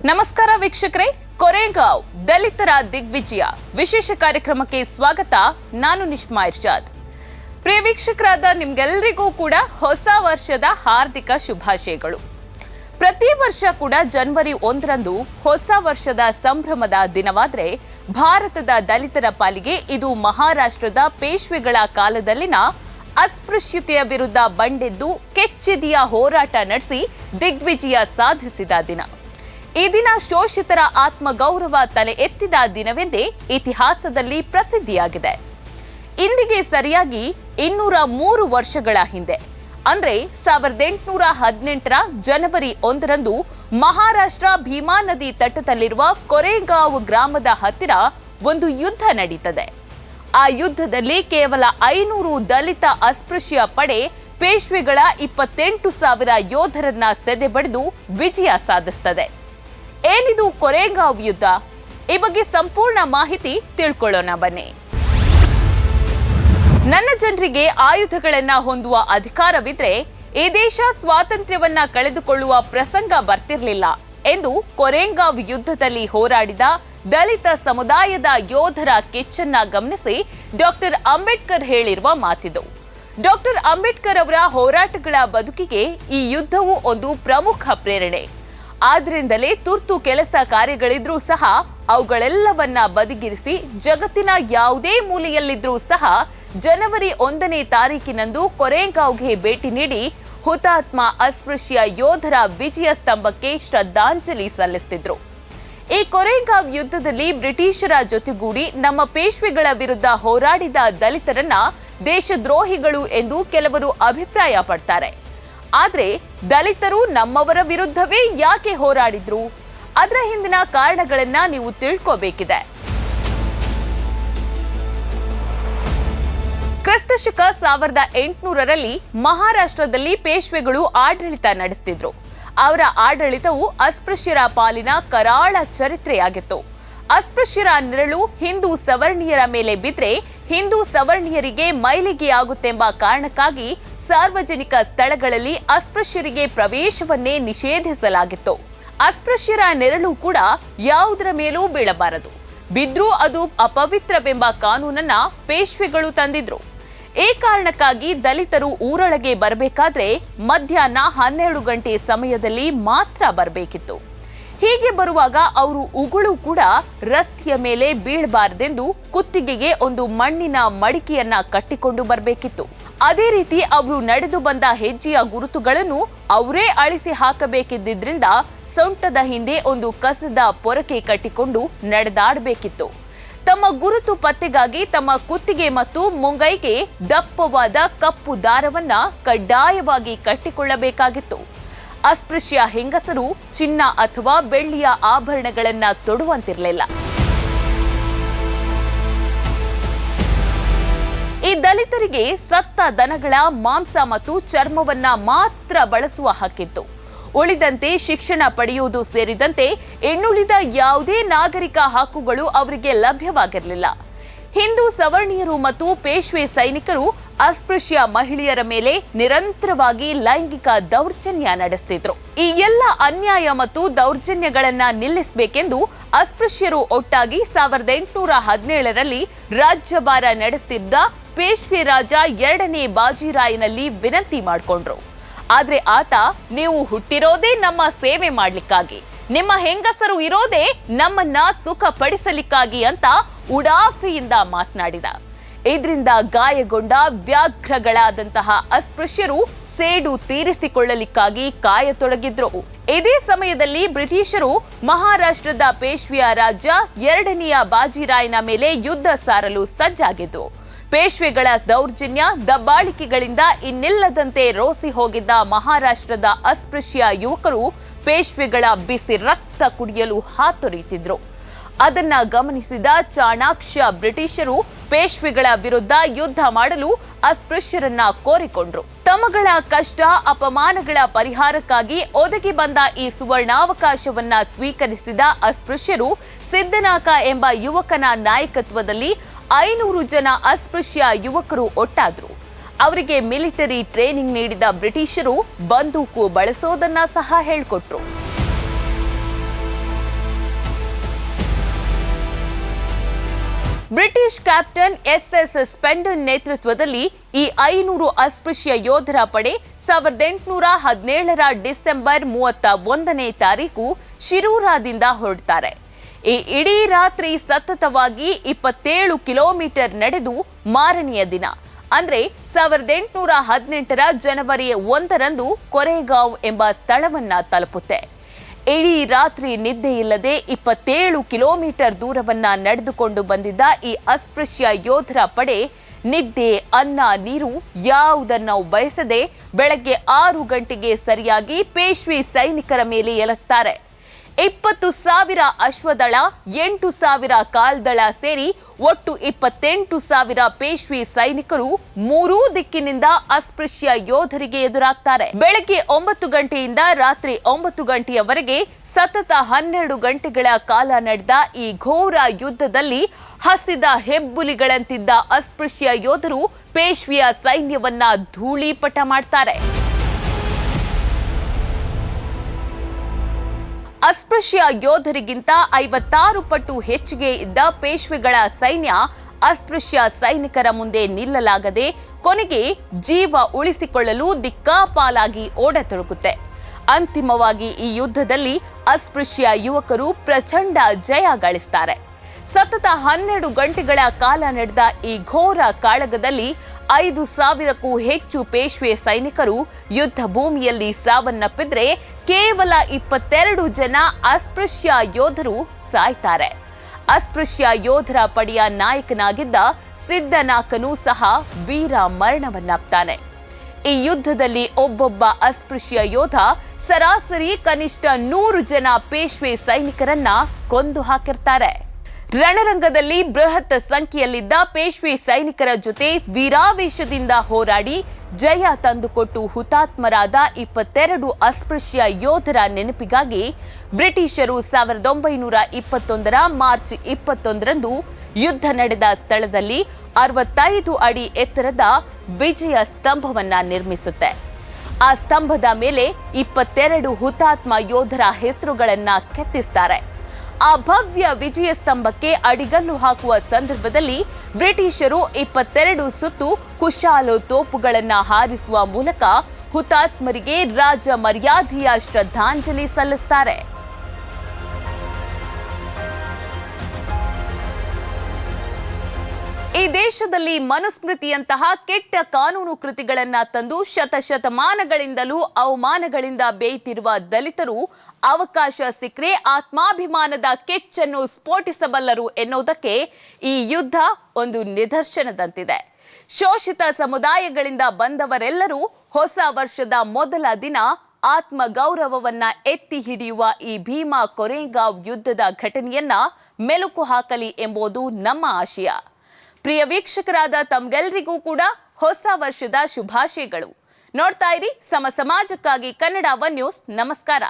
ನಮಸ್ಕಾರ ವೀಕ್ಷಕರೇ, ಕೊರೆಂಗಾವ್ ದಲಿತರ ದಿಗ್ವಿಜಯ ವಿಶೇಷ ಕಾರ್ಯಕ್ರಮಕ್ಕೆ ಸ್ವಾಗತ. ನಾನು ನಿಶ್ಮಾ ಇರ್ಷಾದ್. ಪ್ರಿಯ ವೀಕ್ಷಕರಾದ ನಿಮ್ಗೆಲ್ಲರಿಗೂ ಕೂಡ ಹೊಸ ವರ್ಷದ ಹಾರ್ದಿಕ ಶುಭಾಶಯಗಳು. ಪ್ರತಿ ವರ್ಷ ಕೂಡ ಜನವರಿ 1ರಂದು ಹೊಸ ವರ್ಷದ ಸಂಭ್ರಮದ ದಿನವಾದರೆ ಭಾರತದ ದಲಿತರ ಪಾಲಿಗೆ ಇದು ಮಹಾರಾಷ್ಟ್ರದ ಪೇಶ್ವೆಗಳ ಕಾಲದಲ್ಲಿನ ಅಸ್ಪೃಶ್ಯತೆಯ ವಿರುದ್ಧ ಬಂಡೆದ್ದು ಕೆಚ್ಚೆದೆಯ ಹೋರಾಟ ನಡೆಸಿ ದಿಗ್ವಿಜಯ ಸಾಧಿಸಿದ ದಿನ. ಈ ದಿನ ಶೋಷಿತರ ಆತ್ಮಗೌರವ ತಲೆ ಎತ್ತಿದ ದಿನವೆಂದೇ ಇತಿಹಾಸದಲ್ಲಿ ಪ್ರಸಿದ್ಧಿಯಾಗಿದೆ. ಇಂದಿಗೆ ಸರಿಯಾಗಿ 203 ವರ್ಷಗಳ ಹಿಂದೆ ಅಂದ್ರೆ 1818ರ ಜನವರಿ 1ರಂದು ಮಹಾರಾಷ್ಟ್ರ ಭೀಮಾ ನದಿ ತಟದಲ್ಲಿರುವ ಕೊರೆಂಗಾವ್ ಗ್ರಾಮದ ಹತ್ತಿರ ಒಂದು ಯುದ್ಧ ನಡೀತದೆ. ಆ ಯುದ್ಧದಲ್ಲಿ ಕೇವಲ 500 ದಲಿತ ಅಸ್ಪೃಶ್ಯ ಪಡೆ ಪೇಶ್ವೆಗಳ 28,000 ಯೋಧರನ್ನ ಸೆದೆಬಡಿದು ವಿಜಯ ಸಾಧಿಸುತ್ತದೆ. ಏನಿದು ಕೊರೆಂಗಾವ್ ಯುದ್ಧ? ಈ ಬಗ್ಗೆ ಸಂಪೂರ್ಣ ಮಾಹಿತಿ ತಿಳ್ಕೊಳ್ಳೋಣ ಬನ್ನಿ. ನನ್ನ ಜನರಿಗೆ ಆಯುಧಗಳನ್ನ ಹೊಂದುವ ಅಧಿಕಾರವಿದ್ರೆ ಈ ದೇಶ ಸ್ವಾತಂತ್ರ್ಯವನ್ನ ಕಳೆದುಕೊಳ್ಳುವ ಪ್ರಸಂಗ ಬರ್ತಿರ್ಲಿಲ್ಲ ಎಂದು ಕೊರೆಂಗಾವ್ ಯುದ್ಧದಲ್ಲಿ ಹೋರಾಡಿದ ದಲಿತ ಸಮುದಾಯದ ಯೋಧರ ಕೆಚ್ಚನ್ನ ಗಮನಿಸಿ ಡಾಕ್ಟರ್ ಅಂಬೇಡ್ಕರ್ ಹೇಳಿರುವ ಮಾತಿದು. ಡಾಕ್ಟರ್ ಅಂಬೇಡ್ಕರ್ ಅವರ ಹೋರಾಟಗಳ ಬದುಕಿಗೆ ಈ ಯುದ್ಧವು ಒಂದು ಪ್ರಮುಖ ಪ್ರೇರಣೆ. ಆದ್ರಿಂದಲೇ ತುರ್ತು ಕೆಲಸ ಕಾರ್ಯಗಳಿದ್ರೂ ಸಹ ಅವುಗಳೆಲ್ಲವನ್ನ ಬದಿಗಿರಿಸಿ ಜಗತ್ತಿನ ಯಾವುದೇ ಮೂಲೆಯಲ್ಲಿದ್ರೂ ಸಹ ಜನವರಿ 1ನೇ ತಾರೀಕಿನಂದು ಕೊರೆಂಗಾವ್ಗೆ ಭೇಟಿ ನೀಡಿ ಹುತಾತ್ಮ ಅಸ್ಪೃಶ್ಯ ಯೋಧರ ವಿಜಯ ಸ್ತಂಭಕ್ಕೆ ಶ್ರದ್ಧಾಂಜಲಿ ಸಲ್ಲಿಸುತ್ತಿದ್ರು. ಈ ಕೊರೆಂಗಾವ್ ಯುದ್ಧದಲ್ಲಿ ಬ್ರಿಟಿಷರ ಜೊತೆಗೂಡಿ ನಮ್ಮ ಪೇಶ್ವೆಗಳ ವಿರುದ್ಧ ಹೋರಾಡಿದ ದಲಿತರನ್ನ ದೇಶದ್ರೋಹಿಗಳು ಎಂದು ಕೆಲವರು ಅಭಿಪ್ರಾಯ ಪಡ್ತಾರೆ. ಆದ್ರೆ ದಲಿತರು ನಮ್ಮವರ ವಿರುದ್ಧವೇ ಯಾಕೆ ಹೋರಾಡಿದ್ರು? ಅದರ ಹಿಂದಿನ ಕಾರಣಗಳನ್ನ ನೀವು ತಿಳ್ಕೋಬೇಕಿದೆ. ಕ್ರಿಸ್ತಶಕ 1800ರಲ್ಲಿ ಮಹಾರಾಷ್ಟ್ರದಲ್ಲಿ ಪೇಶ್ವೆಗಳು ಆಡಳಿತ ನಡೆಸುತ್ತಿದ್ರು. ಅವರ ಆಡಳಿತವು ಅಸ್ಪೃಶ್ಯರ ಪಾಲಿನ ಕರಾಳ ಚರಿತ್ರೆಯಾಗಿತ್ತು. ಅಸ್ಪೃಶ್ಯರ ನೆರಳು ಹಿಂದೂ ಸವರ್ಣೀಯರ ಮೇಲೆ ಬಿದ್ದರೆ ಹಿಂದೂ ಸವರ್ಣೀಯರಿಗೆ ಮೈಲಿಗೆಯಾಗುತ್ತೆಂಬ ಕಾರಣಕ್ಕಾಗಿ ಸಾರ್ವಜನಿಕ ಸ್ಥಳಗಳಲ್ಲಿ ಅಸ್ಪೃಶ್ಯರಿಗೆ ಪ್ರವೇಶವನ್ನೇ ನಿಷೇಧಿಸಲಾಗಿತ್ತು. ಅಸ್ಪೃಶ್ಯರ ನೆರಳು ಕೂಡ ಯಾವುದರ ಮೇಲೂ ಬೀಳಬಾರದು, ಬಿದ್ರೂ ಅದು ಅಪವಿತ್ರವೆಂಬ ಕಾನೂನನ್ನ ಪೇಶ್ವೆಗಳು ತಂದಿದ್ರು. ಈ ಕಾರಣಕ್ಕಾಗಿ ದಲಿತರು ಊರೊಳಗೆ ಬರಬೇಕಾದ್ರೆ ಮಧ್ಯಾಹ್ನ 12 ಗಂಟೆ ಸಮಯದಲ್ಲಿ ಮಾತ್ರ ಬರಬೇಕಿತ್ತು. ಹೀಗೆ ಬರುವಾಗ ಅವರು ಉಗುಳು ಕೂಡ ರಸ್ತೆಯ ಮೇಲೆ ಬೀಳಬಾರದೆಂದು ಕುತ್ತಿಗೆಗೆ ಒಂದು ಮಣ್ಣಿನ ಮಡಿಕೆಯನ್ನ ಕಟ್ಟಿಕೊಂಡು ಬರಬೇಕಿತ್ತು. ಅದೇ ರೀತಿ ಅವರು ನಡೆದು ಬಂದ ಹೆಜ್ಜೆಯ ಗುರುತುಗಳನ್ನು ಅವರೇ ಅಳಿಸಿ ಹಾಕಬೇಕಿದ್ದರಿಂದ ಸೊಂಟದ ಹಿಂದೆ ಒಂದು ಕಸದ ಪೊರಕೆ ಕಟ್ಟಿಕೊಂಡು ನಡೆದಾಡಬೇಕಿತ್ತು. ತಮ್ಮ ಗುರುತು ಪತ್ತೆಗಾಗಿ ತಮ್ಮ ಕುತ್ತಿಗೆ ಮತ್ತು ಮುಂಗೈಗೆ ದಪ್ಪವಾದ ಕಪ್ಪು ದಾರವನ್ನ ಕಡ್ಡಾಯವಾಗಿ ಕಟ್ಟಿಕೊಳ್ಳಬೇಕಾಗಿತ್ತು. ಅಸ್ಪೃಶ್ಯ ಹೆಂಗಸರು ಚಿನ್ನ ಅಥವಾ ಬೆಳ್ಳಿಯ ಆಭರಣಗಳನ್ನ ತೊಡುವಂತಿರಲಿಲ್ಲ. ಈ ದಲಿತರಿಗೆ ಸತ್ತ ದನಗಳ ಮಾಂಸ ಮತ್ತು ಚರ್ಮವನ್ನ ಮಾತ್ರ ಬಳಸುವ ಹಕ್ಕಿತ್ತು. ಉಳಿದಂತೆ ಶಿಕ್ಷಣ ಪಡೆಯುವುದು ಸೇರಿದಂತೆ ಇನ್ನುಳಿದ ಯಾವುದೇ ನಾಗರಿಕ ಹಕ್ಕುಗಳು ಅವರಿಗೆ ಲಭ್ಯವಾಗಿರಲಿಲ್ಲ. ಹಿಂದೂ ಸವರ್ಣೀಯರು ಮತ್ತು ಪೇಶ್ವೆ ಸೈನಿಕರು ಅಸ್ಪೃಶ್ಯ ಮಹಿಳೆಯರ ಮೇಲೆ ನಿರಂತರವಾಗಿ ಲೈಂಗಿಕ ದೌರ್ಜನ್ಯ ನಡೆಸುತ್ತಿದ್ರು. ಈ ಎಲ್ಲ ಅನ್ಯಾಯ ಮತ್ತು ದೌರ್ಜನ್ಯಗಳನ್ನ ನಿಲ್ಲಿಸಬೇಕೆಂದು ಅಸ್ಪೃಶ್ಯರು ಒಟ್ಟಾಗಿ 1817ರಲ್ಲಿ ರಾಜ್ಯಭಾರ ನಡೆಸುತ್ತಿದ್ದ ಪೇಶ್ವೆ ರಾಜ 2ನೇ ಬಾಜಿರಾಯನಲ್ಲಿ ವಿನಂತಿ ಮಾಡಿಕೊಂಡ್ರು. ಆದ್ರೆ ಆತ, ನೀವು ಹುಟ್ಟಿರೋದೇ ನಮ್ಮ ಸೇವೆ ಮಾಡ್ಲಿಕ್ಕಾಗಿ, ನಿಮ್ಮ ಹೆಂಗಸರು ಇರೋದೇ ನಮ್ಮನ್ನ ಸುಖ ಪಡಿಸಲಿಕ್ಕಾಗಿ ಅಂತ ಉಡಾಫೆಯಿಂದ ಮಾತನಾಡಿದ. ಇದರಿಂದ ಗಾಯಗೊಂಡ ವ್ಯಾಘ್ರಗಳಾದಂತಹ ಅಸ್ಪೃಶ್ಯರು ಸೇಡು ತೀರಿಸಿಕೊಳ್ಳಲಿಕ್ಕಾಗಿ ಕಾಯತೊಡಗಿದ್ರು. ಇದೇ ಸಮಯದಲ್ಲಿ ಬ್ರಿಟಿಷರು ಮಹಾರಾಷ್ಟ್ರದ ಪೇಶ್ವೆಯ ರಾಜ್ಯ 2ನೇ ಬಾಜಿರಾಯನ ಮೇಲೆ ಯುದ್ಧ ಸಾರಲು ಸಜ್ಜಾಗಿದ್ರು. ಪೇಶ್ವೆಗಳ ದೌರ್ಜನ್ಯ ದಬ್ಬಾಳಿಕೆಗಳಿಂದ ಇನ್ನಿಲ್ಲದಂತೆ ರೋಸಿ ಹೋಗಿದ್ದ ಮಹಾರಾಷ್ಟ್ರದ ಅಸ್ಪೃಶ್ಯ ಯುವಕರು ಪೇಶ್ವೆಗಳ ಬಿಸಿ ರಕ್ತ ಕುಡಿಯಲು ಹಾತೊರೆಯುತ್ತಿದ್ರು. ಅದನ್ನ ಗಮನಿಸಿದ ಚಾಣಾಕ್ಷ ಬ್ರಿಟಿಷರು ಪೇಶ್ವೆಗಳ ವಿರುದ್ಧ ಯುದ್ಧ ಮಾಡಲು ಅಸ್ಪೃಶ್ಯರನ್ನ ಕೋರಿಕೊಂಡ್ರು. ತಮಗಳ ಕಷ್ಟ ಅಪಮಾನಗಳ ಪರಿಹಾರಕ್ಕಾಗಿ ಒದಗಿ ಬಂದ ಈ ಸುವರ್ಣಾವಕಾಶವನ್ನ ಸ್ವೀಕರಿಸಿದ ಅಸ್ಪೃಶ್ಯರು ಸಿದ್ದನಾಕ ಎಂಬ ಯುವಕನ ನಾಯಕತ್ವದಲ್ಲಿ 500 ಜನ ಅಸ್ಪೃಶ್ಯ ಯುವಕರು ಒಟ್ಟಾದ್ರು. ಅವರಿಗೆ ಮಿಲಿಟರಿ ಟ್ರೈನಿಂಗ್ ನೀಡಿದ ಬ್ರಿಟಿಷರು ಬಂದೂಕು ಬಳಸೋದನ್ನ ಸಹ ಹೇಳಿಕೊಟ್ರು. ಬ್ರಿಟಿಷ್ ಕ್ಯಾಪ್ಟನ್ ಎಸ್ ಸ್ಪೆಂಡನ್ ನೇತೃತ್ವದಲ್ಲಿ ಈ 500 ಅಸ್ಪೃಶ್ಯ ಯೋಧರ ಪಡೆ 1817 ಡಿಸೆಂಬರ್ 31ನೇ ತಾರೀಕು ಶಿರೂರದಿಂದ ಹೊರಡ್ತಾರೆ. ಈ ಇಡೀ ರಾತ್ರಿ ಸತತವಾಗಿ 27 ಕಿಲೋಮೀಟರ್ ನಡೆದು ಮಾರನೆಯ ದಿನ ಅಂದ್ರೆ 1818 ಜನವರಿ 1ರಂದು ಕೊರೆಗಾಂವ್ ಎಂಬ ಸ್ಥಳವನ್ನ ತಲುಪುತ್ತೆ. ಇಡೀ ರಾತ್ರಿ ನಿದ್ದೆ ಇಲ್ಲದೆ 27 ಕಿಲೋಮೀಟರ್ ದೂರವನ್ನ ನಡೆದುಕೊಂಡು ಬಂದಿದ್ದ ಈ ಅಸ್ಪೃಶ್ಯ ಯೋಧರ ಪಡೆ ನಿದ್ದೆ, ಅನ್ನ, ನೀರು ಯಾವುದನ್ನು ಬಯಸದೆ ಬೆಳಗ್ಗೆ 6 ಗಂಟೆಗೆ ಸರಿಯಾಗಿ ಪೇಶ್ವೆ ಸೈನಿಕರ ಮೇಲೆ ಎರಗ್ತಾರೆ. 20,000 ಅಶ್ವದಳ, 8,000 ಕಾಲ್ದಳ ಸೇರಿ ಒಟ್ಟು 28,000 ಪೇಶ್ವೆ ಸೈನಿಕರು ಮೂರೂ ದಿಕ್ಕಿನಿಂದ ಅಸ್ಪೃಶ್ಯ ಯೋಧರಿಗೆ ಎದುರಾಗ್ತಾರೆ. ಬೆಳಗ್ಗೆ 9 ಗಂಟೆಯಿಂದ ರಾತ್ರಿ 9 ಗಂಟೆಯವರೆಗೆ ಸತತ 12 ಗಂಟೆಗಳ ಕಾಲ ನಡೆದ ಈ ಘೋರ ಯುದ್ಧದಲ್ಲಿ ಹಸಿದ ಹೆಬ್ಬುಲಿಗಳಂತಿದ್ದ ಅಸ್ಪೃಶ್ಯ ಯೋಧರು ಪೇಶ್ವೆಯ ಸೈನ್ಯವನ್ನ ಧೂಳೀಪಟ ಮಾಡ್ತಾರೆ. ಅಸ್ಪೃಶ್ಯ ಯೋಧರಿಗಿಂತ 56 ಪಟ್ಟು ಹೆಚ್ಚಿಗೆ ಇದ್ದ ಪೇಶ್ವೆಗಳ ಸೈನ್ಯ ಅಸ್ಪೃಶ್ಯ ಸೈನಿಕರ ಮುಂದೆ ನಿಲ್ಲಲಾಗದೆ ಕೊನೆಗೆ ಜೀವ ಉಳಿಸಿಕೊಳ್ಳಲು ದಿಕ್ಕಾಪಾಲಾಗಿ ಓಡತೊಡಗುತ್ತೆ. ಅಂತಿಮವಾಗಿ ಈ ಯುದ್ಧದಲ್ಲಿ ಅಸ್ಪೃಶ್ಯ ಯುವಕರು ಪ್ರಚಂಡ ಜಯ ಗಳಿಸ್ತಾರೆ. ಸತತ 12 ಗಂಟೆಗಳ ಕಾಲ ನಡೆದ ಈ ಘೋರ ಕಾಳಗದಲ್ಲಿ 5,000ಕ್ಕೂ ಹೆಚ್ಚು ಪೇಶ್ವೆ ಸೈನಿಕರು ಯುದ್ಧ ಭೂಮಿಯಲ್ಲಿ ಸಾವನ್ನಪ್ಪಿದ್ರೆ ಕೇವಲ 22 ಜನ ಅಸ್ಪೃಶ್ಯ ಯೋಧರು ಸಾಯ್ತಾರೆ. ಅಸ್ಪೃಶ್ಯ ಯೋಧರ ಪಡೆಯ ನಾಯಕನಾಗಿದ್ದ ಸಿದ್ದನಾಕನು ಸಹ ವೀರ ಮರಣವನ್ನಪ್ತಾನೆ. ಈ ಯುದ್ಧದಲ್ಲಿ ಒಬ್ಬೊಬ್ಬ ಅಸ್ಪೃಶ್ಯ ಯೋಧ ಸರಾಸರಿ ಕನಿಷ್ಠ 100 ಜನ ಪೇಶ್ವೆ ಸೈನಿಕರನ್ನ ಕೊಂದು ಹಾಕಿರ್ತಾರೆ. ರಣರಂಗದಲ್ಲಿ ಬೃಹತ್ ಸಂಖ್ಯೆಯಲ್ಲಿದ್ದ ಪೇಶ್ವೆ ಸೈನಿಕರ ಜೊತೆ ವೀರಾವೇಶದಿಂದ ಹೋರಾಡಿ ಜಯ ತಂದುಕೊಟ್ಟು ಹುತಾತ್ಮರಾದ 22 ಅಸ್ಪೃಶ್ಯ ಯೋಧರ ನೆನಪಿಗಾಗಿ ಬ್ರಿಟಿಷರು 1921 ಮಾರ್ಚ್ 21ರಂದು ಯುದ್ಧ ನಡೆದ ಸ್ಥಳದಲ್ಲಿ 65 ಅಡಿ ಎತ್ತರದ ವಿಜಯ ಸ್ತಂಭವನ್ನ ನಿರ್ಮಿಸುತ್ತೆ. ಆ ಸ್ತಂಭದ ಮೇಲೆ 22 ಹುತಾತ್ಮ ಯೋಧರ ಹೆಸರುಗಳನ್ನ ಕೆತ್ತಿಸ್ತಾರೆ. ಆ ಭವ್ಯ ವಿಜಯ ಸ್ತಂಭಕ್ಕೆ ಅಡಿಗಲ್ಲು ಹಾಕುವ ಸಂದರ್ಭದಲ್ಲಿ ಬ್ರಿಟಿಷರು 22 ಸುತ್ತು ಕುಶಾಲ ತೋಪುಗಳನ್ನು ಹಾರಿಸುವ ಮೂಲಕ ಹುತಾತ್ಮರಿಗೆ ರಾಜ ಮರ್ಯಾದೆಯ ಶ್ರದ್ಧಾಂಜಲಿ ಸಲ್ಲಿಸುತ್ತಾರೆ. ಈ ದೇಶದಲ್ಲಿ ಮನುಸ್ಮೃತಿಯಂತಹ ಕೆಟ್ಟ ಕಾನೂನು ಕೃತಿಗಳನ್ನ ತಂದು ಶತಶತಮಾನಗಳಿಂದಲೂ ಅವಮಾನಗಳಿಂದ ಬೇಯ್ತಿರುವ ದಲಿತರು ಅವಕಾಶ ಸಿಕ್ಕರೆ ಆತ್ಮಾಭಿಮಾನದ ಕೆಚ್ಚನ್ನು ಸ್ಫೋಟಿಸಬಲ್ಲರು ಎನ್ನುವುದಕ್ಕೆ ಈ ಯುದ್ಧ ಒಂದು ನಿದರ್ಶನದಂತಿದೆ. ಶೋಷಿತ ಸಮುದಾಯಗಳಿಂದ ಬಂದವರೆಲ್ಲರೂ ಹೊಸ ವರ್ಷದ ಮೊದಲ ದಿನ ಆತ್ಮ ಗೌರವವನ್ನ ಎತ್ತಿ ಹಿಡಿಯುವ ಈ ಭೀಮಾ ಕೊರೆಗಾಂವ್ ಯುದ್ಧದ ಘಟನೆಯನ್ನ ಮೆಲುಕು ಹಾಕಲಿ ಎಂಬುದು ನಮ್ಮ ಆಶಯ. ಪ್ರಿಯ ವೀಕ್ಷಕರಾದ ತಮ್ಗೆಲ್ಲರಿಗೂ ಕೂಡ ಹೊಸ ವರ್ಷದ ಶುಭಾಶಯಗಳು. ನೋಡ್ತಾ ಇರಿ ಸಮ ಸಮಾಜಕ್ಕಾಗಿ ಕನ್ನಡ ಒನ್ ನ್ಯೂಸ್. ನಮಸ್ಕಾರ.